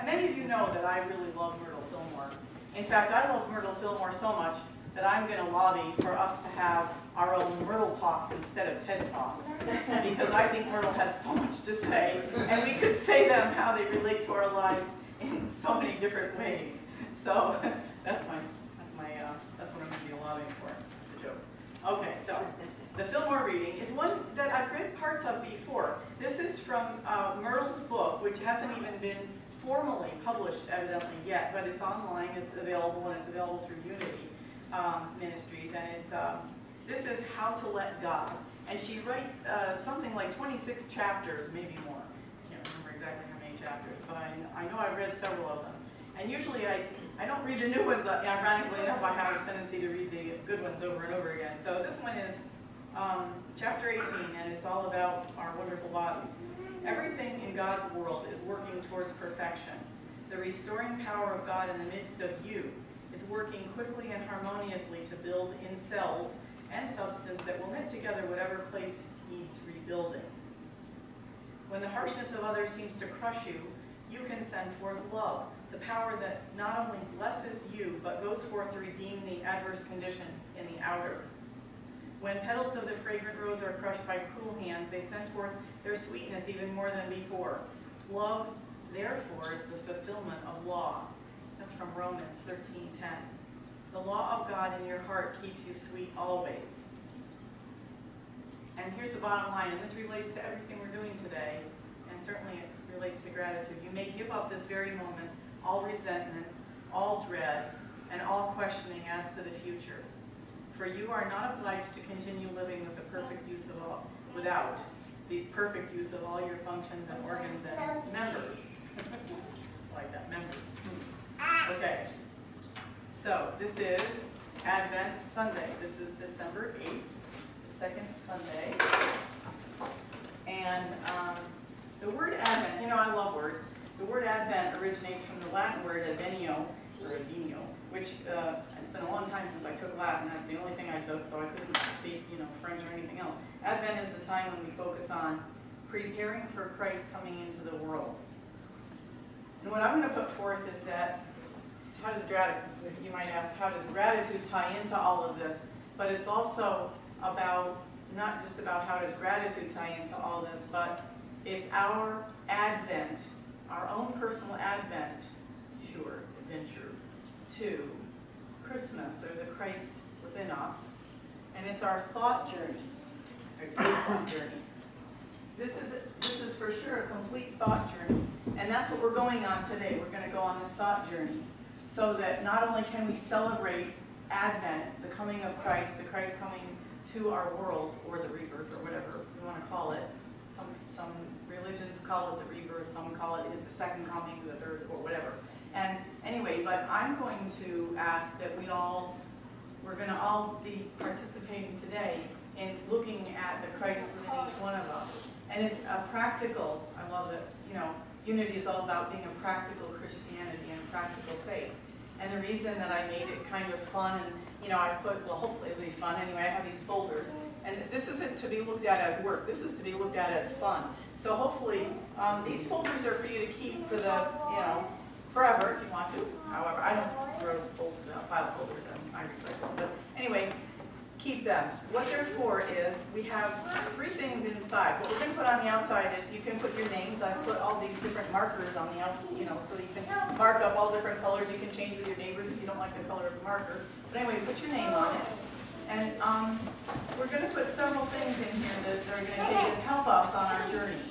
many of you know that I really love Myrtle Fillmore. In fact, I love Myrtle Fillmore so much that I'm going to lobby for us to have our own Myrtle Talks instead of TED Talks, because I think Myrtle has so much to say, and we could say them how they relate to our lives in so many different ways. So that's what I'm going to be lobbying for. It's a joke. Okay, so the Fillmore reading is one that I've read parts of before. This is from Myrtle's book, which hasn't even been formally published evidently yet, but it's online, it's available, and it's available through Unity Ministries, and it's this is How to Let God. And she writes something like 26 chapters, maybe more. I can't remember exactly how many chapters, but I know I've read several of them. And usually I don't read the new ones. Ironically enough, I have a tendency to read the good ones over and over again. So this one is chapter 18, and it's all about our wonderful bodies. Everything in God's world is working towards perfection. The restoring power of God in the midst of you is working quickly and harmoniously to build in cells and substance that will knit together whatever place needs rebuilding. When the harshness of others seems to crush you, you can send forth love, the power that not only blesses you, but goes forth to redeem the adverse conditions in the outer. When petals of the fragrant rose are crushed by cruel hands, they send forth their sweetness even more than before. Love, therefore, is the fulfillment of law. That's from Romans 13:10. The law of God in your heart keeps you sweet always. And here's the bottom line, and this relates to everything we're doing today, and certainly it relates to gratitude. You may give up this very moment all resentment, all dread, and all questioning as to the future. For you are not obliged to continue living with the perfect use of all, without the perfect use of all your functions and organs and members. Like that, members. Okay. So this is Advent Sunday. This is December 8th, the second Sunday. And the word Advent, you know, I love words. The word Advent originates from the Latin word advenio, or advenio, which it's been a long time since I took Latin. That's the only thing I took, so I couldn't speak, French or anything else. Advent is the time when we focus on preparing for Christ coming into the world. And what I'm going to put forth is that, how does gratitude, you might ask, how does gratitude tie into all of this? But it's also about, not just about how does gratitude tie into all this, but it's our Advent, our own personal Advent, adventure, to Christmas, or the Christ within us. And it's our thought journey, our daily thought journey. This is for sure a complete thought journey. And that's what we're going on today. We're going to go on this thought journey, so that not only can we celebrate Advent, the coming of Christ, the Christ coming to our world, or the rebirth, or whatever you want to call it. Some religions call it the rebirth, some call it the second coming, the third, or whatever. And anyway, but I'm going to ask that we're going to all be participating today in looking at the Christ within each one of us. And it's a practical, I love that, Unity is all about being a practical Christianity and practical faith. And the reason that I made it kind of fun, and I put, well, hopefully it'll be fun anyway, I have these folders. And this isn't to be looked at as work, this is to be looked at as fun. So hopefully, these folders are for you to keep for the, forever if you want to. However, I don't throw file folders, I recycle them. But anyway, keep them. What they're for is, we have 3 things inside. What we're going to put on the outside is, you can put your names. I've put all these different markers on the outside, so you can mark up all different colors. You can change with your neighbors if you don't like the color of the marker. But anyway, put your name on it. And we're going to put several things in here that are going to help us on our journey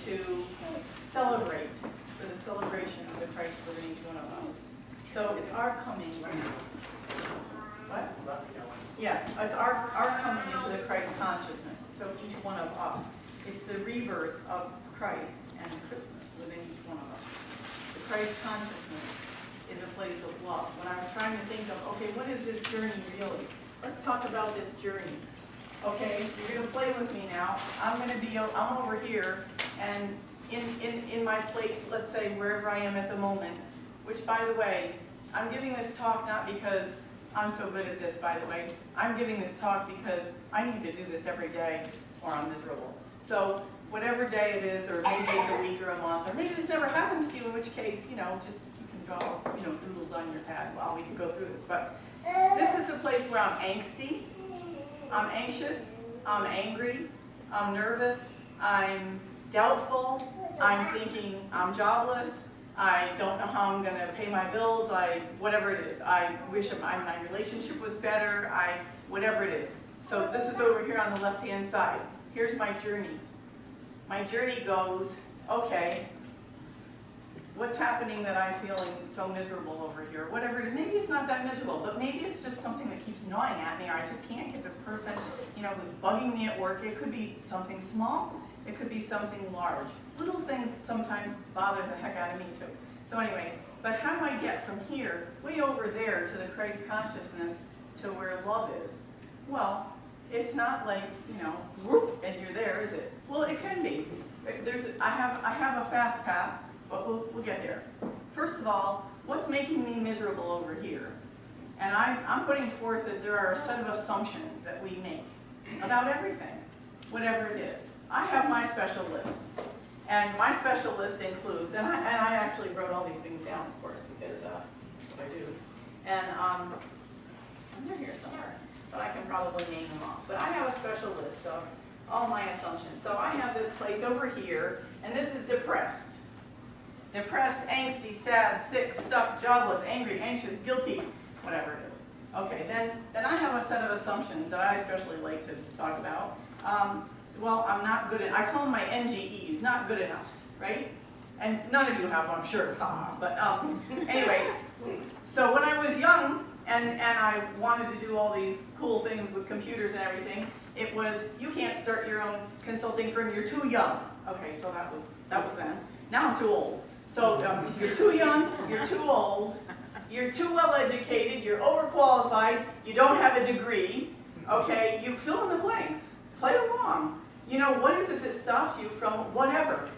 to celebrate, for the celebration of the Christ within each one of us. So it's our coming. What? Yeah, it's our coming into the Christ consciousness. So each one of us. It's the rebirth of Christ and Christmas within each one of us. The Christ consciousness is a place of love. When I was trying to think of, okay, what is this journey really? Let's talk about this journey. Okay, you're going to play with me now. I'm over here, and in my place, let's say wherever I am at the moment, which, by the way, I'm giving this talk not because I'm so good at this, by the way. I'm giving this talk because I need to do this every day or I'm miserable. So whatever day it is, or maybe it's a week or a month, or maybe this never happens to you, in which case, you know, just you can draw, you know, doodles on your pad while we can go through this. But this is a place where I'm angsty, I'm anxious, I'm angry, I'm nervous, I'm doubtful, I'm thinking I'm jobless, I don't know how I'm going to pay my bills, whatever it is. I wish my relationship was better, whatever it is. So this is over here on the left-hand side. Here's my journey. My journey goes, okay, what's happening that I'm feeling so miserable over here? Whatever it is. Maybe it's not that miserable, but maybe it's just something that keeps gnawing at me, or I just can't get this person, you know, who's bugging me at work. It could be something small. It could be something large. Little things sometimes bother the heck out of me too. So anyway, but how do I get from here, way over there, to the Christ consciousness, to where love is? Well, it's not like, you know, whoop, and you're there, is it? Well, it can be. I have a fast path, but we'll get there. First of all, what's making me miserable over here? And I'm putting forth that there are a set of assumptions that we make about everything, whatever it is. I have my special list. And my special list includes, and I actually wrote all these things down, of course, because that's what I do. And they're here somewhere, but I can probably name them off. But I have a special list of all my assumptions. So I have this place over here, and this is depressed. Depressed, angsty, sad, sick, stuck, jobless, angry, anxious, guilty, whatever it is. Okay, then I have a set of assumptions that I especially like to talk about. Well, I'm not good at, I call them my NGEs, not good enoughs, right? And none of you have them, I'm sure, but anyway, so when I was young and I wanted to do all these cool things with computers and everything, it was, you can't start your own consulting firm, you're too young. Okay, so that was then. Now I'm too old. So you're too young, you're too old, you're too well educated, you're overqualified, you don't have a degree, okay, you fill in the blanks, play along. You know, what is it that stops you from whatever?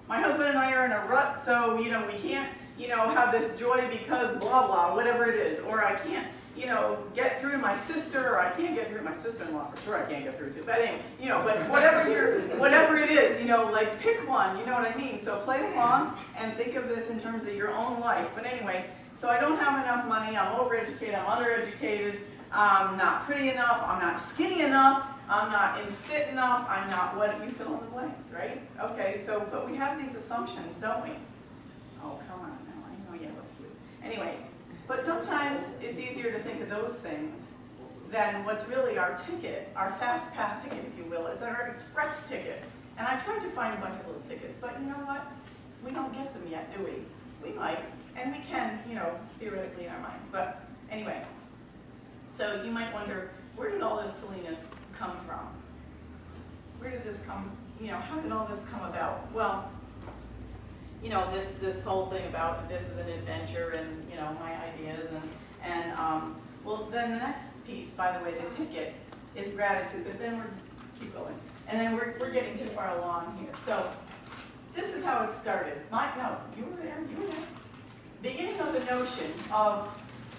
My husband and I are in a rut, so, you know, we can't, you know, have this joy because blah, blah, whatever it is. Or I can't, you know, get through to my sister, or I can't get through to my sister-in-law, for sure I can't get through to. But anyway, you know, but whatever it is, you know, like pick one, you know what I mean? So play along and think of this in terms of your own life. But anyway, so I don't have enough money, I'm overeducated, I'm undereducated, I'm not pretty enough, I'm not skinny enough, I'm not fit enough, I'm not what, you fill in the blanks, right? Okay, so, but we have these assumptions, don't we? Oh, come on now, I know you have a few. Anyway, but sometimes it's easier to think of those things than what's really our ticket, our fast path ticket, if you will. It's our express ticket. And I tried to find a bunch of little tickets, but you know what? We don't get them yet, do we? We might, and we can, you know, theoretically in our minds. But anyway, so you might wonder, where did all this silliness come from? Where did this come, you know, how did all this come about? Well, you know, this whole thing about this is an adventure and, you know, my ideas and well, then the next piece, by the way, the ticket is gratitude, but then keep going. And then we're getting too far along here. So this is how it started. No, you were there. Beginning of the notion of,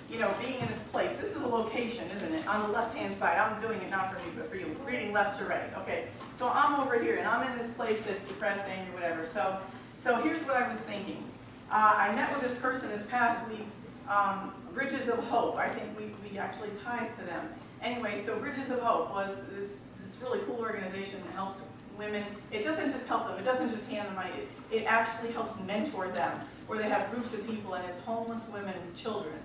you know, being in this place. This is a location, isn't it? On the left-hand side. I'm doing it not for me, but for you. Reading left to right. Okay. So I'm over here, and I'm in this place that's depressed, angry, whatever. So here's what I was thinking. I met with this person this past week, Bridges of Hope. I think we actually tied to them. Anyway, so Bridges of Hope was this really cool organization that helps women. It doesn't just help them. It doesn't just hand them money. It actually helps mentor them, where they have groups of people, and it's homeless women with children.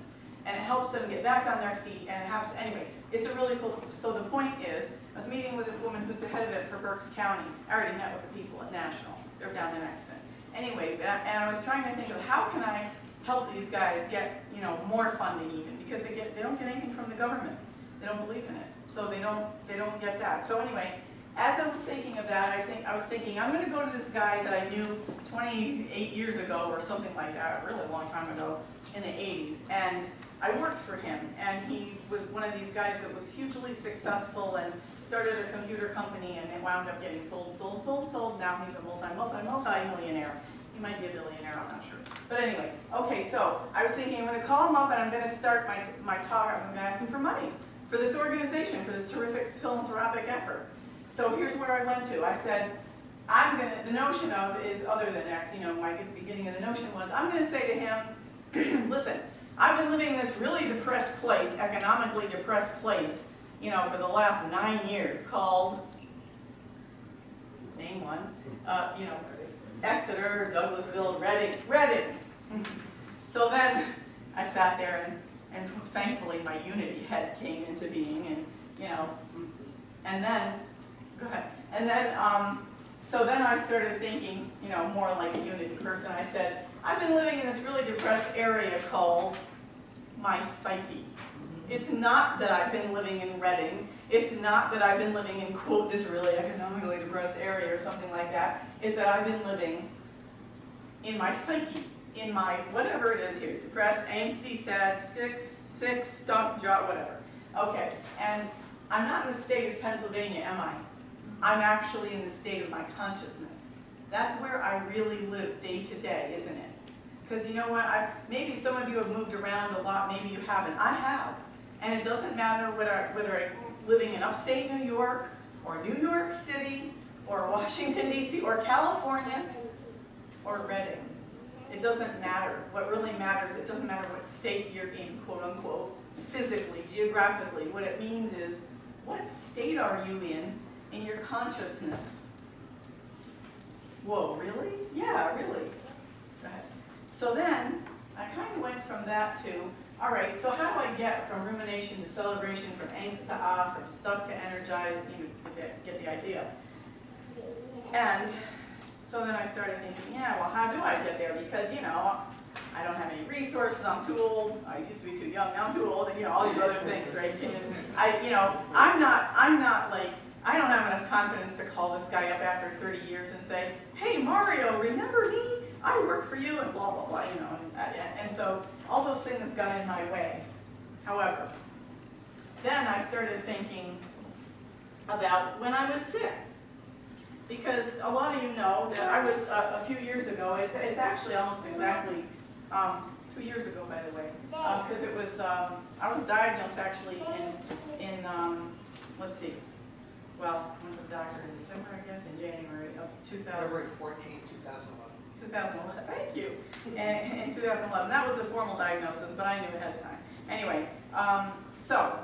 And it helps them get back on their feet, and it helps, anyway, it's a really cool, so the point is, I was meeting with this woman who's the head of it for Berks County. I already met with the people at National. They're down the next thing. Anyway, and I was trying to think of how can I help these guys get, you know, more funding even, because they don't get anything from the government. They don't believe in it, so they don't get that. So anyway, as I was thinking of that, I was thinking, I'm going to go to this guy that I knew 28 years ago or something like that, a really long time ago, in the 80s, and I worked for him, and he was one of these guys that was hugely successful and started a computer company, and it wound up getting sold. Now he's a multi-millionaire. He might be a billionaire, I'm not sure. But anyway, okay, so I was thinking I'm going to call him up and I'm going to start my talk. I'm going to ask him for money for this organization, for this terrific philanthropic effort. So here's where I went to. I said, the notion of is other than X, my beginning of the notion was, I'm going to say to him, listen, I've been living in this really depressed place, economically depressed place, for the last 9 years called, name one, Exeter, Douglasville, Reading. So then I sat there and thankfully my Unity head came into being and then, go ahead, and then, so then I started thinking, more like a Unity person. I said, I've been living in this really depressed area called my psyche. It's not that I've been living in Reading. It's not that I've been living in, quote, this really economically depressed area or something like that. It's that I've been living in my psyche, in my whatever it is here, depressed, angsty, sad, sick, stuck, whatever. Okay, and I'm not in the state of Pennsylvania, am I? I'm actually in the state of my consciousness. That's where I really live day to day, isn't it? Because you know what, maybe some of you have moved around a lot, maybe you haven't. I have. And it doesn't matter whether I'm living in upstate New York, or New York City, or Washington, D.C., or California, or Reading. It doesn't matter. What really matters, it doesn't matter what state you're in, quote unquote, physically, geographically. What it means is, what state are you in your consciousness? Whoa, really? Yeah, really. Go ahead. So then, I kind of went from that to, all right, so how do I get from rumination to celebration, from angst to ah, from stuck to energized, you get the idea. And so then I started thinking, yeah, well, how do I get there? Because, I don't have any resources, I'm too old, I used to be too young, now I'm too old, and all these other things, right? And I'm not like, I don't have enough confidence to call this guy up after 30 years and say, hey, Mario, remember me? I work for you, and blah, blah, blah, and so all those things got in my way. However, then I started thinking about when I was sick. Because a lot of you know that I was, a few years ago, it's actually almost exactly 2 years ago, by the way, because it was, I was diagnosed actually in let's see, well, I went to the doctor in December, I guess, in January of 2000. February 14, 2011. 2011, thank you. In 2011, that was the formal diagnosis, but I knew ahead of time. Anyway, so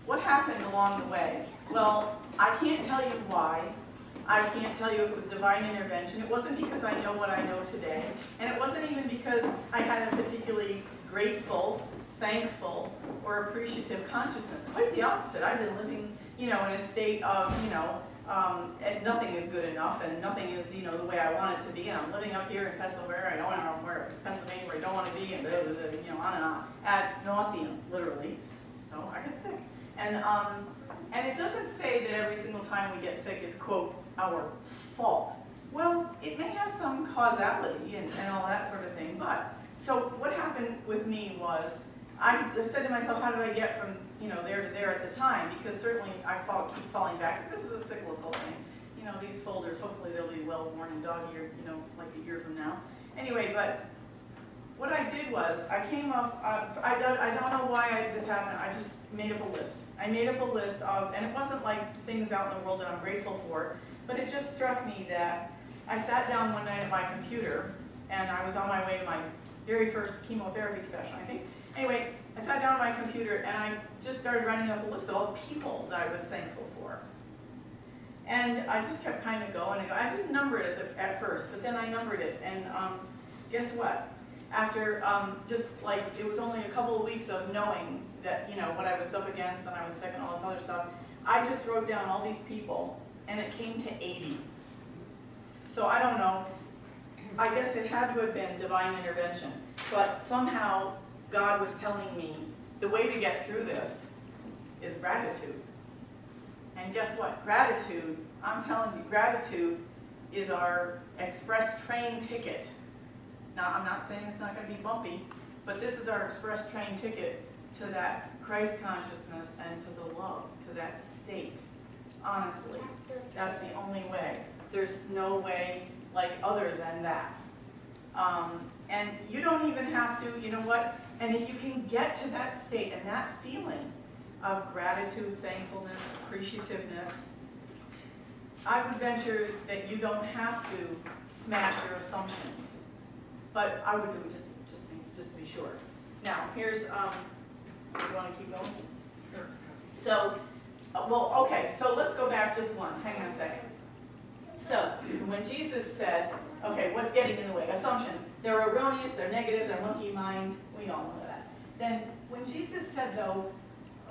what happened along the way? Well, I can't tell you why. I can't tell you if it was divine intervention. It wasn't because I know what I know today, and it wasn't even because I had a particularly grateful, thankful, or appreciative consciousness. Quite the opposite. I've been living, in a state of, and nothing is good enough, and nothing is, the way I want it to be, and I'm living up here in Pennsylvania, I don't know where, Pennsylvania, where I don't want to be, and blah, blah, blah, on and on, ad nauseum, literally. So I get sick. And it doesn't say that every single time we get sick it's, quote, our fault. Well, it may have some causality and all that sort of thing, but, so what happened with me was, I said to myself, how did I get from, there to there at the time? Because certainly I keep falling back. This is a cyclical thing. These folders, hopefully they'll be well worn and dog-eared, like a year from now. Anyway, but what I did was, I came up, I don't know why this happened, I just made up a list. I made up a list of, and it wasn't like things out in the world that I'm grateful for, but it just struck me that I sat down one night at my computer, and I was on my way to my very first chemotherapy session, I think. Anyway, I sat down at my computer, and I just started writing up a list of all the people that I was thankful for. And I just kept kind of going and going. I didn't number it at first, but then I numbered it, and guess what? After just like, it was only a couple of weeks of knowing that, what I was up against, and I was sick and all this other stuff, I just wrote down all these people, and it came to 80. So I don't know, I guess it had to have been divine intervention, but somehow God was telling me the way to get through this is gratitude. And guess what? Gratitude, I'm telling you, gratitude is our express train ticket. Now, I'm not saying it's not going to be bumpy, but this is our express train ticket to that Christ consciousness and to the love, to that state. Honestly, that's the only way. There's no way like other than that. And you don't even have to, you know what? And if you can get to that state and that feeling of gratitude, thankfulness, appreciativeness, I would venture that you don't have to smash your assumptions, but I would do it just to be sure. Now, here's, you want to keep going? Sure. So, well, okay, so let's go back just one, hang on a second. So, when Jesus said, okay, what's getting in the way? Assumptions. They're erroneous, they're negative, they're monkey mind, we all know that. Then, when Jesus said, though,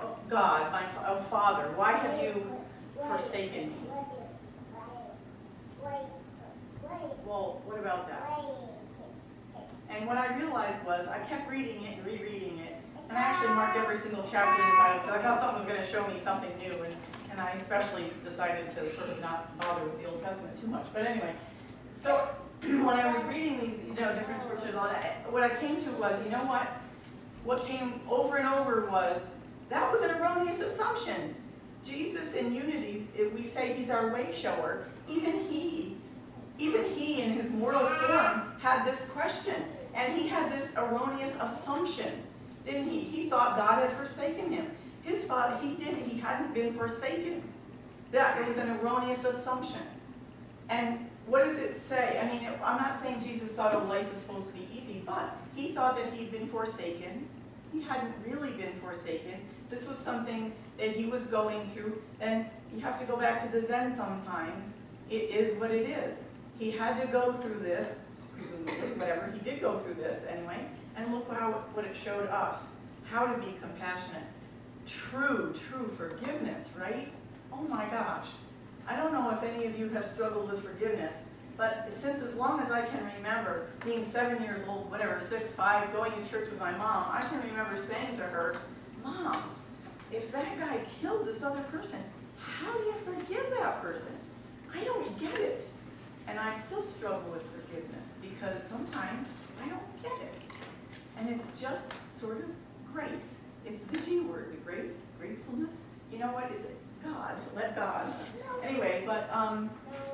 oh, God, my Father, why have you forsaken me? Well, what about that? And what I realized was, I kept reading it and rereading it, and I actually marked every single chapter in the Bible, because I thought something was going to show me something new, and I especially decided to sort of not bother with the Old Testament too much. But anyway, so when I was reading these, different scriptures and all that, what I came to was, you know what? What came over and over was, that was an erroneous assumption. Jesus in unity, if we say he's our way shower, even he in his mortal form had this question, and he had this erroneous assumption, didn't he? He thought God had forsaken him. His father, he hadn't been forsaken. That was an erroneous assumption. And what does it say? I mean, I'm not saying Jesus thought life was supposed to be easy, but he thought that he'd been forsaken. He hadn't really been forsaken. This was something that he was going through, and you have to go back to the Zen sometimes. It is what it is. He had to go through this, presumably, whatever. He did go through this anyway, and look what it showed us. How to be compassionate. True forgiveness, right? Oh my gosh. I don't know if any of you have struggled with forgiveness, but since as long as I can remember, being 7 years old, whatever, 6, 5, going to church with my mom, I can remember saying to her, Mom, if that guy killed this other person, how do you forgive that person? I don't get it. And I still struggle with forgiveness because sometimes I don't get it. And it's just sort of grace. It's the G words, grace, gratefulness. You know what is it? God, let God. Anyway, but,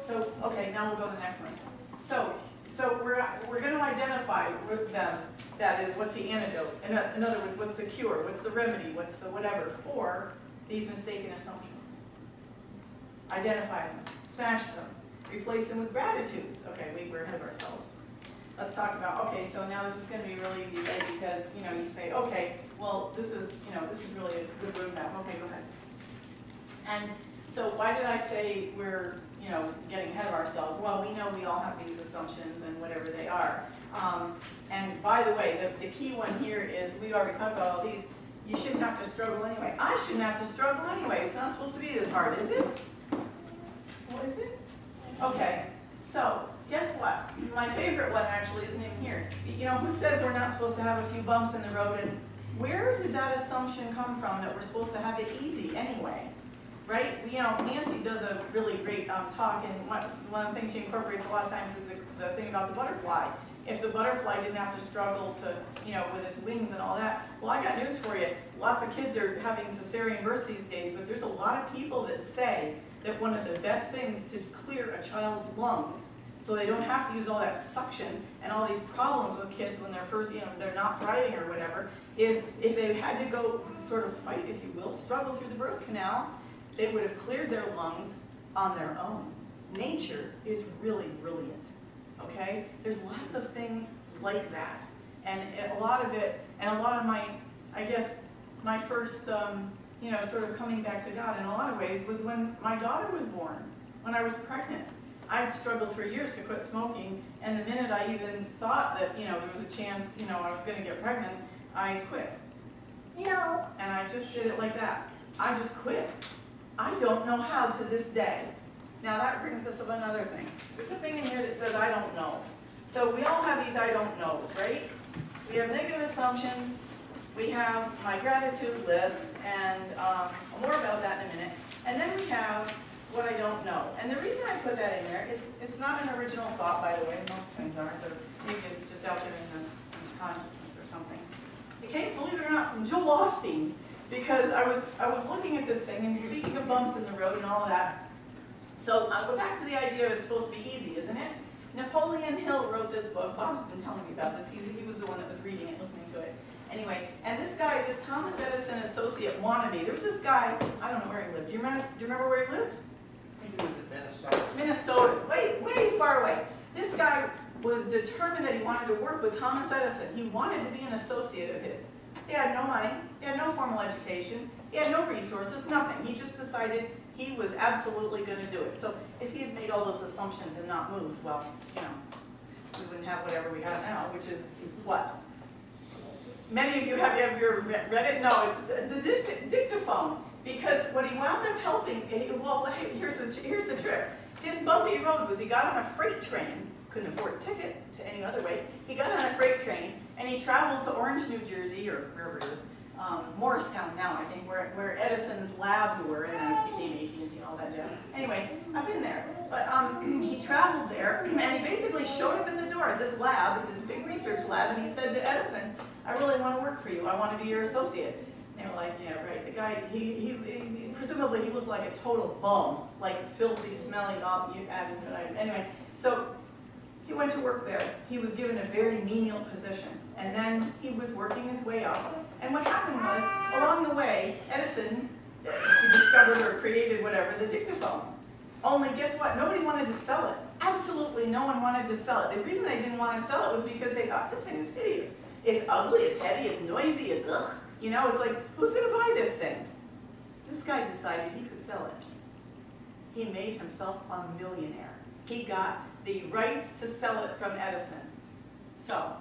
so, okay, now we'll go to the next one. So we're going to identify with them, that is, what's the antidote? In other words, what's the cure? What's the remedy? What's the whatever for these mistaken assumptions? Identify them, smash them, replace them with gratitudes. Okay, we're ahead of ourselves. Let's talk about, okay, so now this is going to be really easy, right? Because, you say, okay, well, this is really a good roadmap. Okay, go ahead. And so why did I say we're, getting ahead of ourselves? Well, we know we all have these assumptions and whatever they are. And by the way, the key one here is, we already talked about all these, you shouldn't have to struggle anyway. I shouldn't have to struggle anyway. It's not supposed to be this hard, is it? What is it? Okay, so guess what? My favorite one actually isn't in here. Who says we're not supposed to have a few bumps in the road? And where did that assumption come from that we're supposed to have it easy anyway? Right? Nancy does a really great talk, and one of the things she incorporates a lot of times is the thing about the butterfly. If the butterfly didn't have to struggle to, with its wings and all that, well, I got news for you. Lots of kids are having cesarean births these days, but there's a lot of people that say that one of the best things to clear a child's lungs, so they don't have to use all that suction and all these problems with kids when they're first, they're not thriving or whatever, is if they had to go sort of fight, if you will, struggle through the birth canal, they would have cleared their lungs on their own. Nature is really brilliant, okay? There's lots of things like that. And a lot of it, and a lot of my, I guess, my first, sort of coming back to God in a lot of ways was when my daughter was born, when I was pregnant. I had struggled for years to quit smoking, and the minute I even thought that, there was a chance, I was going to get pregnant, I quit. No. And I just did it like that. I just quit. I don't know how to this day. Now that brings us up another thing. There's a thing in here that says I don't know. So we all have these I don't knows, right? We have negative assumptions. We have my gratitude list, and more about that in a minute. And then we have what I don't know. And the reason I put that in there is it's not an original thought, by the way. Most things aren't, but maybe it's just out there in the consciousness or something. It came, believe it or not, from Joel Osteen, because I was looking at this thing, and speaking of bumps in the road and all of that. So I'll go back to the idea of it's supposed to be easy, isn't it? Napoleon Hill wrote this book. Bob's been telling me about this. He was the one that was reading it, listening to it. Anyway, and this guy, this Thomas Edison associate wannabe, there was this guy, I don't know where he lived. Do you remember where he lived? I think he lived in Venice. Minnesota, way far away. This guy was determined that he wanted to work with Thomas Edison. He wanted to be an associate of his. He had no money, he had no formal education, he had no resources, nothing. He just decided he was absolutely going to do it. So if he had made all those assumptions and not moved, well, you know, we wouldn't have whatever we have now, which is what? Many of you have ever read it? No, it's the dictaphone. Because what he wound up helping, well, here's the trick. His bumpy road was he got on a freight train, couldn't afford a ticket to any other way. He got on a freight train and he traveled to Orange, New Jersey, or wherever it is, Morristown now, I think, where Edison's labs were, and then it became AT&T and all that jazz. Anyway, I've been there. But he traveled there, and he basically showed up at the door at this lab, at this big research lab, and he said to Edison, I really want to work for you. I want to be your associate. They were like, yeah, right. The guy, presumably he looked like a total bum, like filthy, smelly, anyway. So he went to work there. He was given a very menial position. And then he was working his way up. And what happened was, along the way, Edison discovered or created whatever, the dictaphone. Only guess what? Nobody wanted to sell it. Absolutely no one wanted to sell it. The reason they didn't want to sell it was because they thought, this thing is hideous. It's ugly, it's heavy, it's noisy, it's ugh. You know, it's like, who's going to buy this thing? This guy decided he could sell it. He made himself a millionaire. He got the rights to sell it from Edison. So,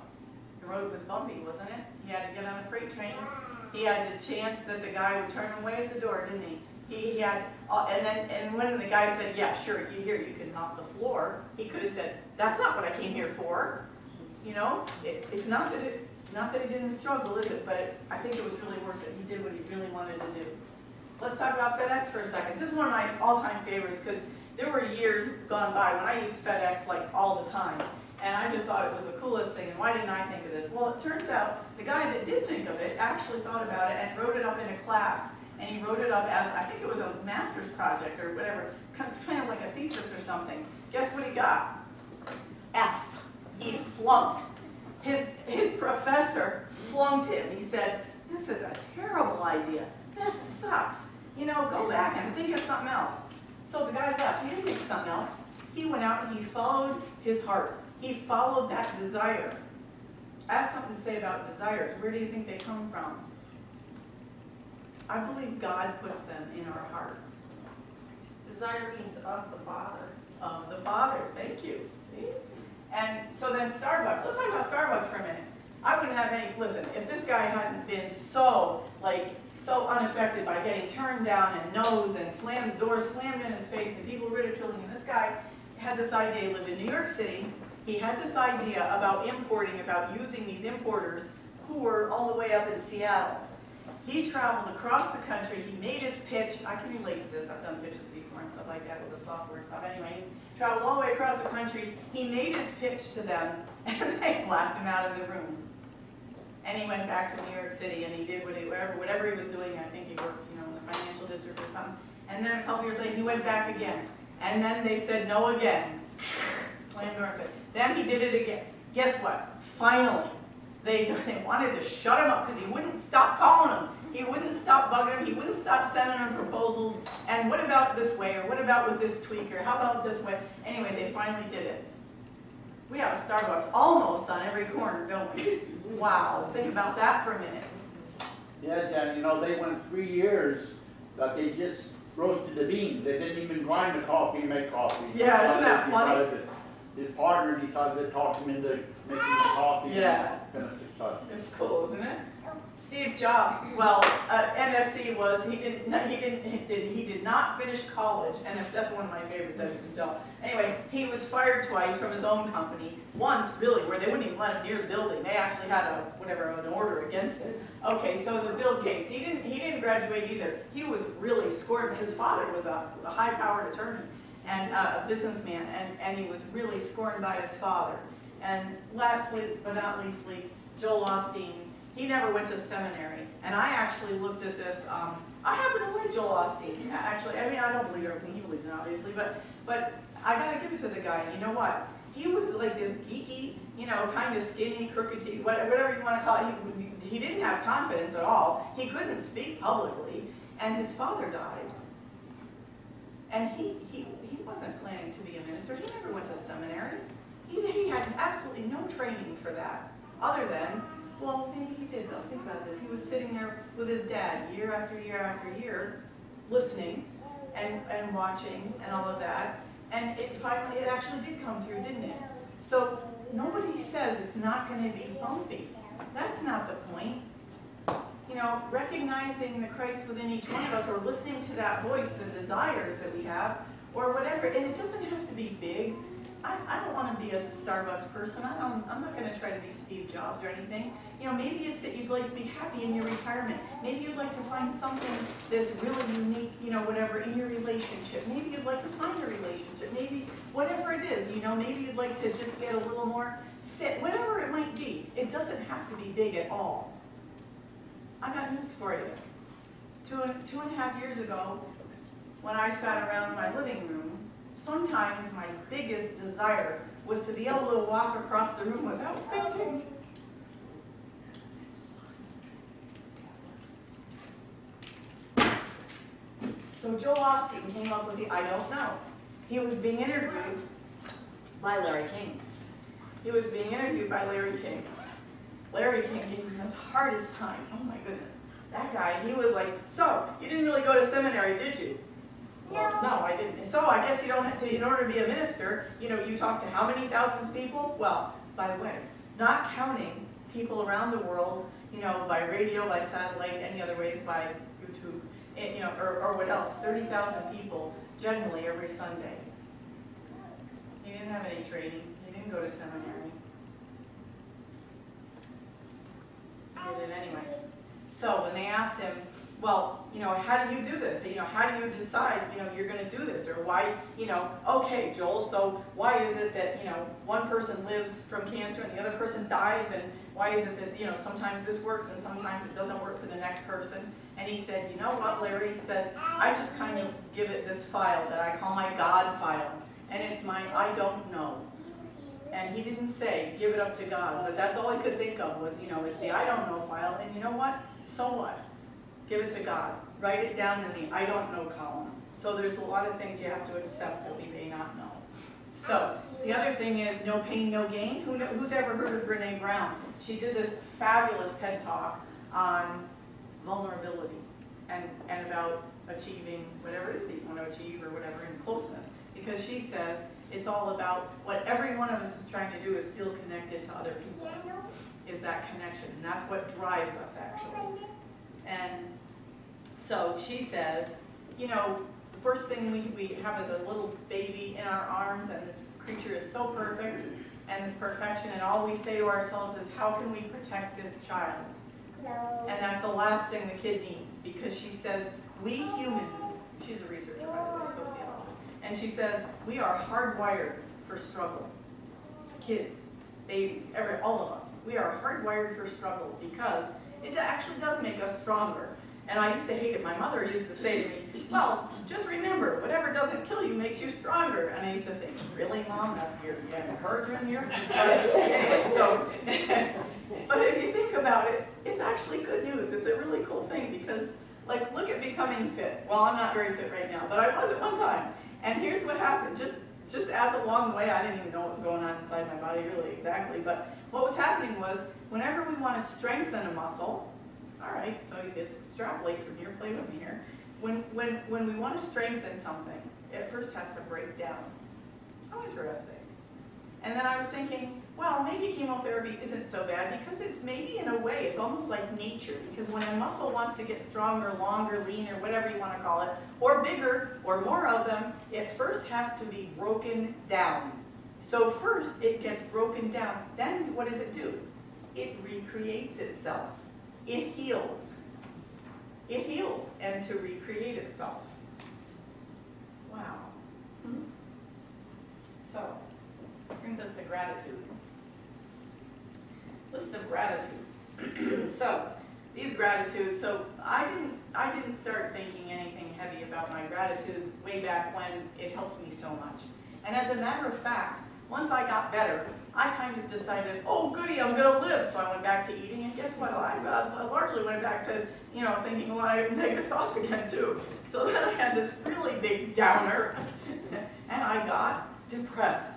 the road was bumpy, wasn't it? He had to get on a freight train. He had the chance that the guy would turn him away at the door, didn't he? He had, and when the guy said, yeah, sure, you can mop the floor, he could have said, that's not what I came here for. You know, it's not that he didn't struggle, is it? But I think it was really worth it. He did what he really wanted to do. Let's talk about FedEx for a second. This is one of my all-time favorites because there were years gone by when I used FedEx like all the time. And I just thought it was the coolest thing. And why didn't I think of this? Well, it turns out the guy that did think of it actually thought about it and wrote it up in a class. And he wrote it up as, I think it was a master's project or whatever, kind of like a thesis or something. Guess what he got? F. He flunked. His professor flunked him. He said, this is a terrible idea. This sucks. You know, go back and think of something else. So the guy left. He didn't think of something else. He went out and he followed his heart. He followed that desire. I have something to say about desires. Where do you think they come from? I believe God puts them in our hearts. Desire means of the Father. Of the Father. Thank you. See? And so then Starbucks. Let's talk about Starbucks for a minute. I wouldn't have any, listen, if this guy hadn't been so unaffected by getting turned down and nose and doors slammed in his face and people ridiculing him. This guy had this idea, he lived in New York City. He had this idea about importing, about using these importers who were all the way up in Seattle. He traveled across the country. He made his pitch. I can relate to this. I've done pitches before and stuff like that with the software stuff. Anyway, he traveled all the way across the country. He made his pitch to them, and they laughed him out of the room. And he went back to New York City, and he did whatever he was doing. I think he worked, you know, in the financial district or something. And then a couple years later, he went back again. And then they said no again. Slammed door. Then he did it again. Guess what? Finally, they wanted to shut him up because he wouldn't stop calling them. He wouldn't stop bugging them. He wouldn't stop sending them proposals. And what about this way? Or what about with this tweak? Or how about this way? Anyway, they finally did it. We have a Starbucks almost on every corner, don't we? Wow, think about that for a minute. Yeah, Jan, you know, they went 3 years that they just roasted the beans. They didn't even grind the coffee and make coffee. Yeah, isn't that funny? His partner decided to talk him into making the coffee. Yeah. And it's a success. It's cool, isn't it? Steve Jobs, well, NFC was, he did not finish college, and that's one of my favorites, as you can tell. Anyway, he was fired twice from his own company. Once, really, where they wouldn't even let him near the building. They actually had an order against it. Okay, so the Bill Gates, he didn't graduate either. He was really scorned. His father was a high-powered attorney and a businessman, and he was really scorned by his father. And lastly, but not leastly, Joel Osteen. He never went to seminary, and I actually looked at this. I happen to like Joel Osteen, actually. I mean, I don't believe everything he believes in, obviously, but I gotta give it to the guy. You know what? He was like this geeky, you know, kind of skinny, crooked teeth, whatever you want to call it. He didn't have confidence at all. He couldn't speak publicly, and his father died. And he wasn't planning to be a minister. He never went to seminary. He had absolutely no training for that, other than, well, maybe he did though. Think about this. He was sitting there with his dad year after year after year, listening and watching and all of that. And it actually did come through, didn't it? So nobody says it's not going to be bumpy. That's not the point. You know, recognizing the Christ within each one of us, or listening to that voice, the desires that we have, or whatever. And it doesn't have to be big. I don't want to be a Starbucks person. I'm not going to try to be Steve Jobs or anything. You know, maybe it's that you'd like to be happy in your retirement. Maybe you'd like to find something that's really unique, you know, whatever, in your relationship. Maybe you'd like to find a relationship. Maybe whatever it is, you know, maybe you'd like to just get a little more fit. Whatever it might be, it doesn't have to be big at all. I got news for you. Two and a half years ago, when I sat around my living room, sometimes my biggest desire was to be able to walk across the room without thinking. So Joel Osteen came up with the I don't know. He was being interviewed by Larry King. He was being interviewed by Larry King. Larry King gave him his hardest time. Oh my goodness. That guy, he was like, so, you didn't really go to seminary, did you? Well, no, I didn't. So I guess you don't have to, in order to be a minister, you know, you talk to how many thousands of people? Well, by the way, not counting people around the world, you know, by radio, by satellite, any other ways, by YouTube, you know, or what else, 30,000 people generally every Sunday. He didn't have any training. He didn't go to seminary. He did it anyway. So when they asked him, well, you know, how do you do this? You know, how do you decide, you know, you're going to do this? Or why, you know, okay, Joel, so why is it that, you know, one person lives from cancer and the other person dies? And why is it that, you know, sometimes this works and sometimes it doesn't work for the next person? And he said, you know what, Larry? He said, I just kind of give it this file that I call my God file. And it's my I don't know. And he didn't say, give it up to God. But that's all I could think of was, you know, it's the I don't know file. And you know what? So what? Give it to God. Write it down in the I don't know column. So there's a lot of things you have to accept that we may not know. So the other thing is no pain, no gain. Who's ever heard of Brene Brown? She did this fabulous TED Talk on vulnerability and about achieving whatever it is that you want to achieve or whatever in closeness. Because she says it's all about what every one of us is trying to do is feel connected to other people. Is that connection. And that's what drives us actually. And so she says, you know, the first thing we have is a little baby in our arms, and this creature is so perfect, and this perfection, and all we say to ourselves is, how can we protect this child? No. And that's the last thing the kid needs, because she says, we humans, she's a researcher, by the way, sociologist, and she says, we are hardwired for struggle. Kids, babies, all of us, we are hardwired for struggle, because it actually does make us stronger. And I used to hate it. My mother used to say to me, well, just remember, whatever doesn't kill you makes you stronger. And I used to think, really, Mom? That's your encouragement here? Anyway, so, but if you think about it, it's actually good news. It's a really cool thing because, like, look at becoming fit. Well, I'm not very fit right now, but I was at one time. And here's what happened. Just as along the way, I didn't even know what was going on inside my body really exactly, but what was happening was whenever we want to strengthen a muscle, all right, so you just extrapolate from here, play with me here. When we want to strengthen something, it first has to break down. How interesting. And then I was thinking, well, maybe chemotherapy isn't so bad because it's maybe in a way, it's almost like nature. Because when a muscle wants to get stronger, longer, leaner, whatever you want to call it, or bigger, or more of them, it first has to be broken down. So first it gets broken down. Then what does it do? It recreates itself. It heals. It heals and to recreate itself. Wow. So, brings us to gratitude. List of gratitudes. So, these gratitudes, so I didn't start thinking anything heavy about my gratitudes way back when it helped me so much. And as a matter of fact, once I got better, I kind of decided, oh goody, I'm gonna live. So I went back to eating, and guess what? I largely went back to, thinking a lot of negative thoughts again too. So then I had this really big downer, and I got depressed.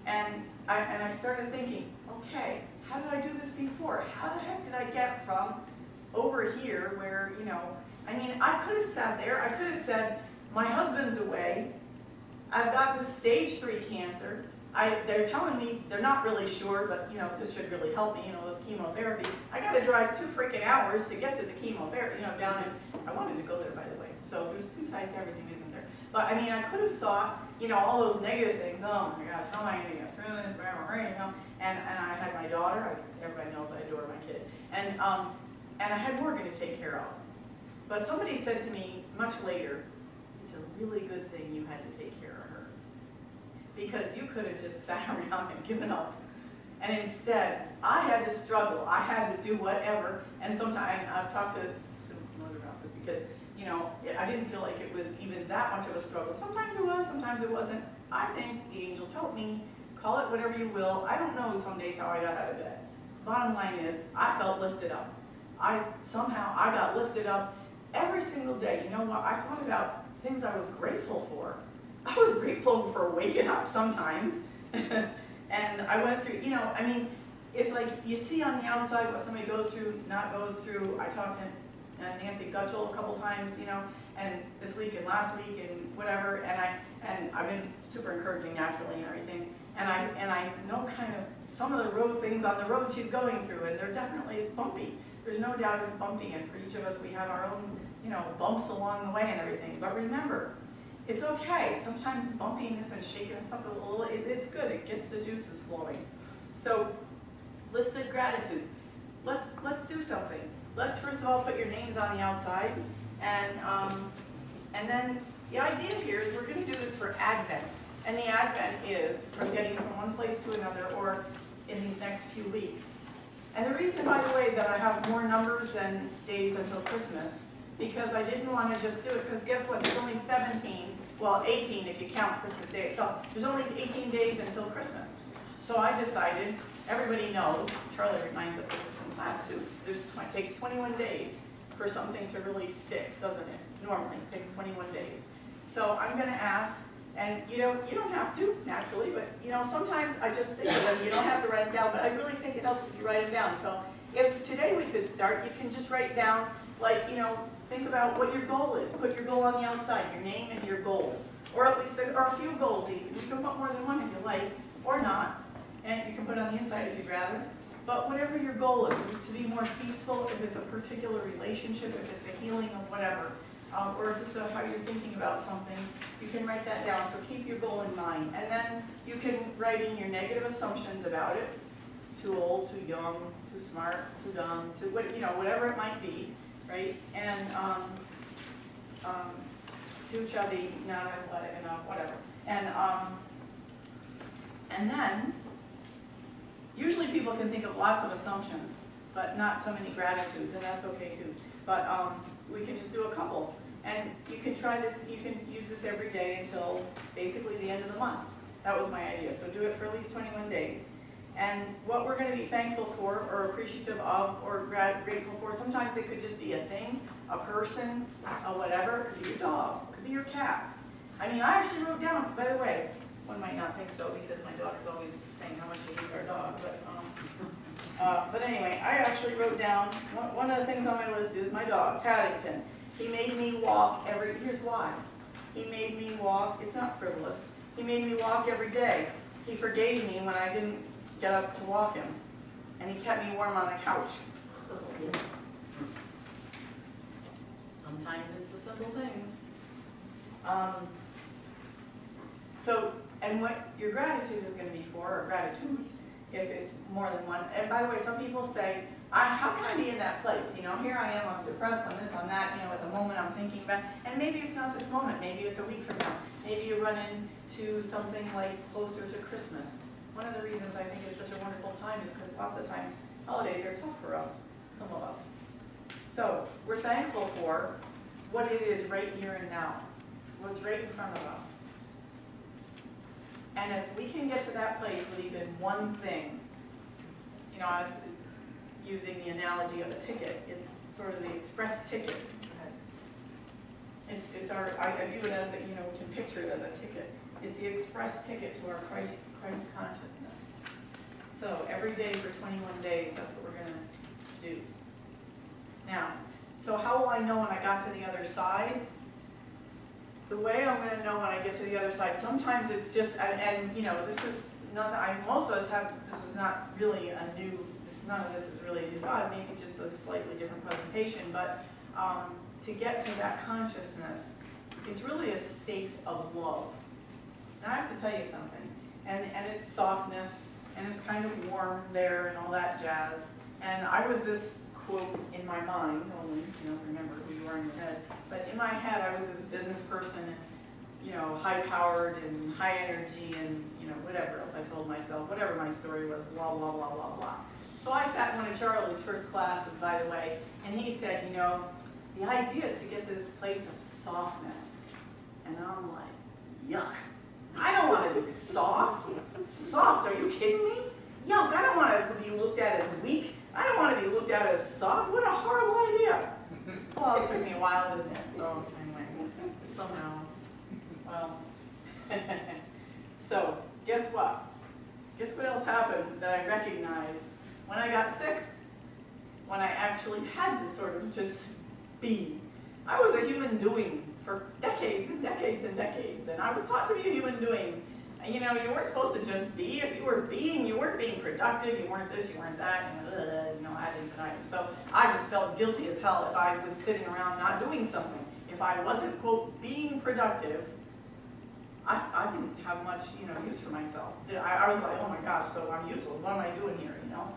And I started thinking, okay, how did I do this before? How the heck did I get from over here where, I could have sat there, I could have said, my husband's away, I've got this stage 3 cancer, they're telling me, they're not really sure, but this should really help me, this chemotherapy. I gotta drive 2 freaking hours to get to the chemotherapy, down in, I wanted to go there by the way, so there's 2 sides to everything, isn't there? But I could have thought, all those negative things, oh my gosh, how am I gonna get through this, and I had my daughter, everybody knows I adore my kid, and I had Morgan to take care of. But somebody said to me much later, it's a really good thing you had to take care of her. Because you could have just sat around and given up. And instead, I had to struggle. I had to do whatever. And sometimes I've talked to some mother about this because, I didn't feel like it was even that much of a struggle. Sometimes it was, sometimes it wasn't. I think the angels helped me. Call it whatever you will. I don't know some days how I got out of bed. Bottom line is, I felt lifted up. Somehow I got lifted up every single day. You know what? I thought about things I was grateful for. I was grateful for waking up sometimes. And I went through, it's like you see on the outside what somebody goes through, not goes through. I talked to Nancy Gutschel a couple times, and this week and last week and whatever, and I've been super encouraging naturally and everything. And I know kind of some of the road things on the road she's going through, and it's bumpy. There's no doubt it's bumpy, and for each of us we have our own, bumps along the way and everything. But remember, it's okay. Sometimes bumpiness and shaking us up a little, it's good. It gets the juices flowing. So, listed gratitudes. Let's do something. Let's first of all put your names on the outside, and then the idea here is we're going to do this for Advent. And the Advent is from getting from one place to another, or in these next few weeks. And the reason, by the way, that I have more numbers than days until Christmas, because I didn't want to just do it, because guess what, there's only 18 if you count Christmas Day itself. There's only 18 days until Christmas. So I decided, everybody knows, Charlie reminds us of this in class too, it takes 21 days for something to really stick, doesn't it? Normally, it takes 21 days. So I'm going to ask, and you don't have to, naturally, but sometimes I just think of them. You don't have to write them down, but I really think it helps if you write them down. So if today we could start, you can just write down, think about what your goal is. Put your goal on the outside, your name and your goal. Or at least, or a few goals even. You can put more than one if you like, or not. And you can put it on the inside if you'd rather. But whatever your goal is, if it's to be more peaceful, if it's a particular relationship, if it's a healing of whatever, or just how you're thinking about something, you can write that down. So keep your goal in mind. And then you can write in your negative assumptions about it. Too old, too young, too smart, too dumb, whatever it might be, right? And too chubby, not athletic enough, whatever. And then, usually people can think of lots of assumptions, but not so many gratitudes, and that's okay too. But we can just do a couple. And you can try this, you can use this every day until basically the end of the month. That was my idea. So do it for at least 21 days. And what we're going to be thankful for, or appreciative of, or grateful for, sometimes it could just be a thing, a person, whatever. It could be your dog, it could be your cat. I actually wrote down, by the way, one might not think so because my daughter's always saying how much she hates our dog, but anyway, I actually wrote down, one of the things on my list is my dog, Paddington. He made me walk here's why. He made me walk, it's not frivolous, he made me walk every day. He forgave me when I didn't get up to walk him. And he kept me warm on the couch. Sometimes it's the simple things. And what your gratitude is going to be for, or gratitudes, if it's more than one. And by the way, some people say, how can I be in that place? Here I am, I'm depressed, I'm this, I'm that, at the moment I'm thinking about, and maybe it's not this moment, maybe it's a week from now. Maybe you run into something like closer to Christmas. One of the reasons I think it's such a wonderful time is because lots of times holidays are tough for us, some of us. So we're thankful for what it is right here and now, what's right in front of us. And if we can get to that place with even one thing, you know, I was using the analogy of a ticket. It's sort of the express ticket. It's our, I view it as, a, you know, we can picture it as a ticket. It's the express ticket to our Christ consciousness. So every day for 21 days, that's what we're going to do. Now, so how will I know when I got to the other side? The way I'm going to know when I get to the other side, sometimes it's just, and you know, this is nothing, most of us have, this is not really a new, none of this is really a new thought, maybe just a slightly different presentation, but to get to that consciousness, it's really a state of love. Now I have to tell you something, and it's softness, and it's kind of warm there and all that jazz, and I was this quote in my mind, only you know, remember who you are in your head, but in my head I was this business person, and, you know, high-powered and high energy and, you know, whatever else I told myself, whatever my story was, blah, blah, blah, blah, blah. So I sat in one of Charlie's first classes, by the way, and he said, you know, the idea is to get to this place of softness. And I'm like, yuck. I don't want to be soft. Soft, are you kidding me? Yuck, I don't want to be looked at as weak. I don't want to be looked at as soft. What a horrible idea. Well, it took me a while to admit, so anyway, somehow, well. So, guess what? Guess what else happened that I recognized when I got sick? When I actually had to sort of just be. I was a human doing for decades and decades and decades, and I was taught to be a human doing. And you know, you weren't supposed to just be. If you were being, you weren't being productive, you weren't this, you weren't that, you know, ad infinitum. So I just felt guilty as hell if I was sitting around not doing something. If I wasn't, quote, being productive, I didn't have much, you know, use for myself. I was like, oh my gosh, so I'm useless. What am I doing here, you know?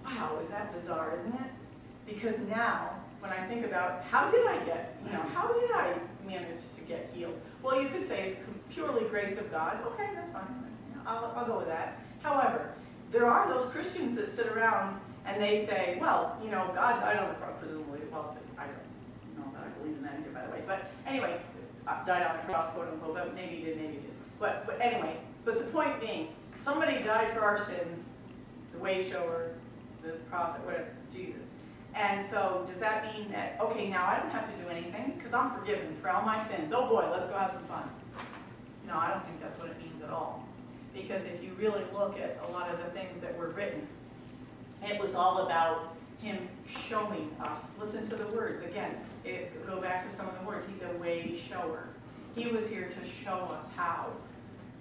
Wow, is that bizarre, isn't it? Because now, when I think about how did I get, you know, how did I manage to get healed? Well, you could say it's purely grace of God. Okay, that's fine. I'll go with that. However, there are those Christians that sit around and they say, well, you know, God died on the cross, presumably. Well, I don't know that I believe in that either, by the way. But anyway, died on the cross, quote unquote, but maybe he did, maybe he did. But anyway, but the point being, somebody died for our sins, the way shower, the prophet, whatever, Jesus. And so does that mean that, okay, now I don't have to do anything because I'm forgiven for all my sins. Oh boy, let's go have some fun. No, I don't think that's what it means at all. Because if you really look at a lot of the things that were written, it was all about him showing us. Listen to the words. Again, go back to some of the words. He's a way shower. He was here to show us how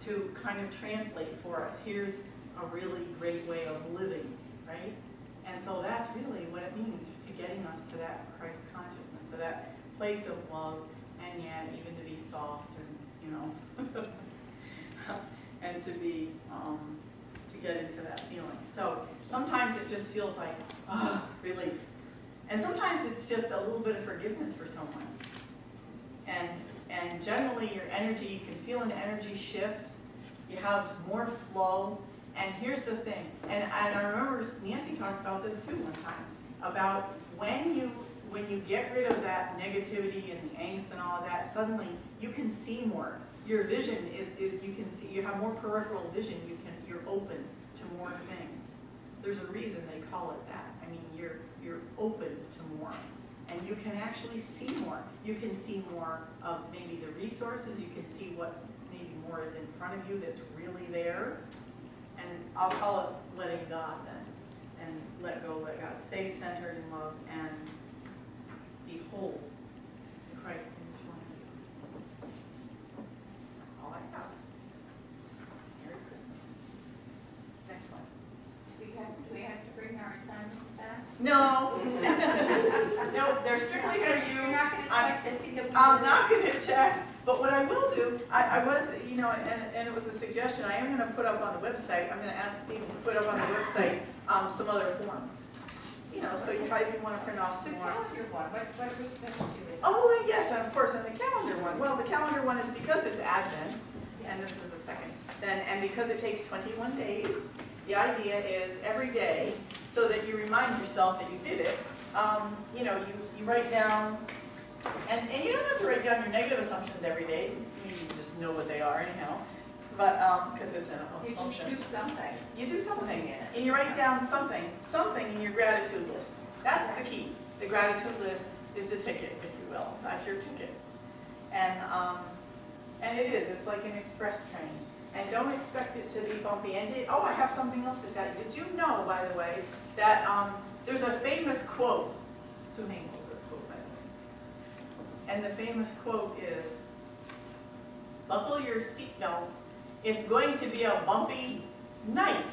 to kind of translate for us. Here's a really great way of living, right? And so that's really what it means to getting us to that Christ consciousness, to that place of love, and yet even to be soft and, you know, and to be, to get into that feeling. So sometimes it just feels like, relief. And sometimes it's just a little bit of forgiveness for someone. And generally your energy, you can feel an energy shift. You have more flow. And here's the thing, and I remember Nancy talked about this too one time, about when you get rid of that negativity and the angst and all of that, suddenly you can see more. Your vision is you can see, you have more peripheral vision, you're open to more things. There's a reason they call it that. I mean, you're open to more. And you can actually see more. You can see more of maybe the resources, you can see what maybe more is in front of you that's really there. And I'll call it letting God then, and let go, let God. Stay centered in love and behold Christ in each one of you. That's all I have. Merry Christmas. Next one. Do we have to bring our assignments back? No. No, they're strictly for you. You're not going to check to see that we I'm not going to check. But what I will do, I was, you know, and it was a suggestion, I am going to put up on the website, I'm going to ask Stephen to put up on the website some other forms. You know, so if you want to print off The some more. calendar one, what are we supposed to do with it? Oh, yes, and of course, and the calendar one. Well, the calendar one is because it's Advent, and this is the second. And because it takes 21 days, the idea is every day, so that you remind yourself that you did it, you know, you write down. And you don't have to write down your negative assumptions every day. You just know what they are anyhow. but, because it's an You just function. do something. You do something, Yeah. and you write down something in your gratitude list. That's the key. The gratitude list is the ticket, if you will. That's your ticket. And it is, it's like an express train. And don't expect it to be bumpy. And I have something else to tell you. Did you know, by the way, that there's a famous quote, Sue Hain knows this quote, by the way. And the famous quote is, buckle your seatbelts, it's going to be a bumpy night.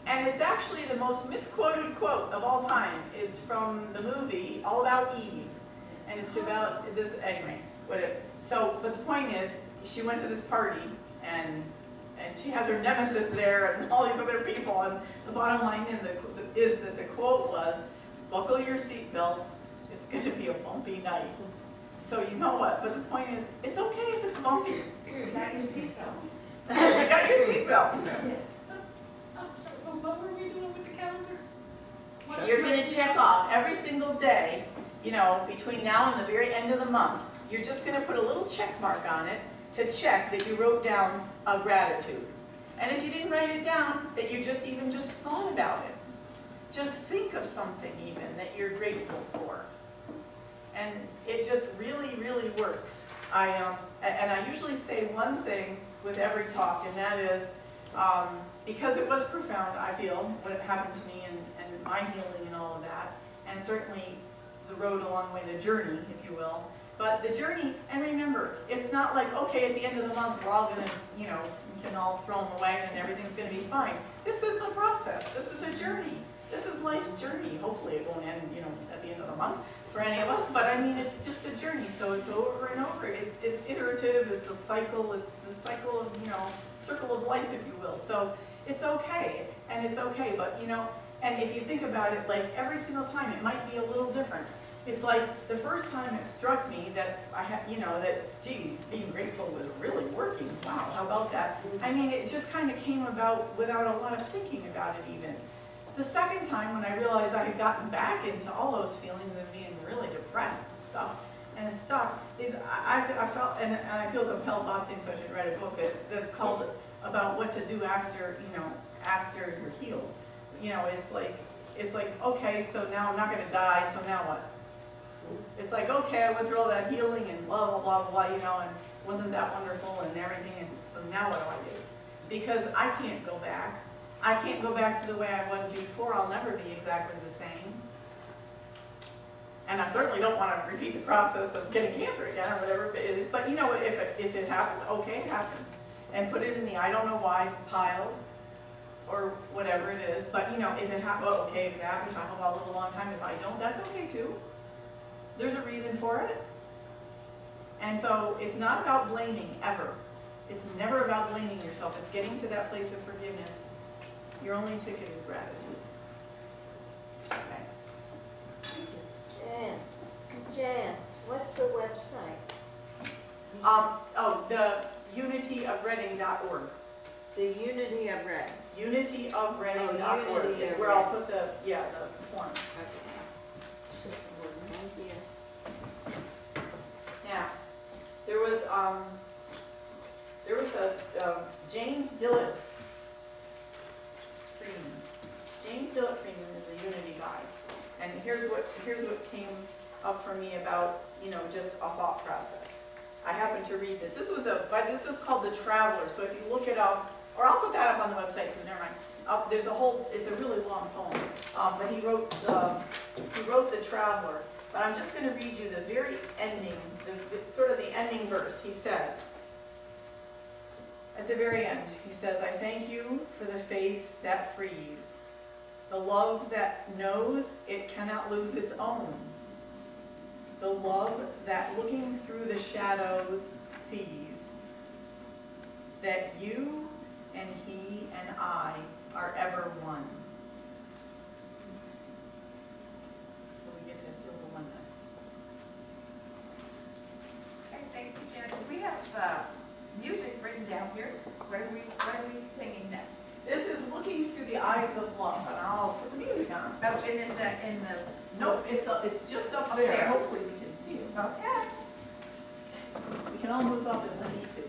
And it's actually the most misquoted quote of all time. It's from the movie All About Eve. And it's about this, anyway, whatever. So, but the point is, she went to this party, and she has her nemesis there, and all these other people, and the bottom line is that the quote was, buckle your seatbelts, it's going to be a bumpy night. So you know what, but the point is, it's okay if it's bumpy. You got your seatbelt. You got your seatbelt. So what were we doing with the calendar? You're going to check off every single day, you know, between now and the very end of the month. You're just going to put a little check mark on it to check that you wrote down a gratitude. And if you didn't write it down, that you just thought about it. Just think of something even that you're grateful for. And it just really, really works. And I usually say one thing with every talk, and that is, because it was profound, I feel, what happened to me and my healing and all of that, and certainly the road along the way, the journey, if you will. But the journey, and remember, it's not like, okay, at the end of the month, we're all going to, you know, we can all throw them away and everything's going to be fine. This is a process. This is a journey. This is life's journey. Hopefully it won't end, you know, at the end of the month for any of us, but I mean, it's just a journey. So it's over and over. It's iterative. It's a cycle. It's the cycle of, you know, circle of life, if you will. So it's okay, and it's okay, but, you know, and if you think about it, like every single time, it might be a little different. It's like the first time it struck me that I had, you know, that, gee, being grateful was really working. Wow, how about that? I mean, it just kind of came about without a lot of thinking about it even. The second time when I realized I had gotten back into all those feelings of being really depressed and stuff, is I felt, and I feel compelled, Bob thinks I should write a book that's called about what to do after, you know, after you're healed. You know, it's like, okay, so now I'm not going to die, so now what? It's like, okay, I went through all that healing and blah, blah, blah, blah, you know, and wasn't that wonderful and everything, and so now what do I do? Because I can't go back. I can't go back to the way I was before. I'll never be exactly the same. And I certainly don't want to repeat the process of getting cancer again or whatever it is, but you know, if it happens, okay, it happens. And put it in the I don't know why pile or whatever it is, but you know, if it happens, well, okay, if it happens, I hope I'll live a long time. If I don't, that's okay too. There's a reason for it. And so it's not about blaming, ever. It's never about blaming yourself. It's getting to that place of forgiveness. Your only ticket is gratitude. Thanks. Jan, what's the website? The unityofreading.org. The Unity of Red. Unityofreading.org Unity is of where I'll Reading. put the form. Thank you. Now, there was a James Dillett Freeman. James Dillett Freeman is a Unity guy, and here's what came up for me about, you know, just a thought process. I happened to read this. This is called The Traveler. So if you look it up, or I'll put that up on the website too. Never mind. There's a whole. It's a really long poem, but he wrote The Traveler. But I'm just going to read you the very ending, sort of the ending verse. He says, at the very end, he says, I thank you for the faith that frees, the love that knows it cannot lose its own, the love that looking through the shadows sees, that you and he and I are ever one. So we get to feel the oneness. Okay, thank you, Jen. We have music written down here. What are we singing next? This is Looking Through the Eyes of Love, and I'll put the music on. Oh, and is that in the? Nope, it's just up Up there. there. Hopefully we can see it. Okay. We can all move up if we need to.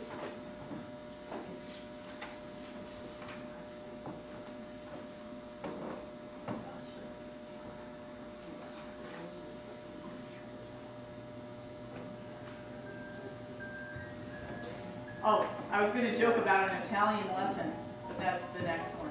Oh, I was gonna joke about an Italian lesson, but that's the next one.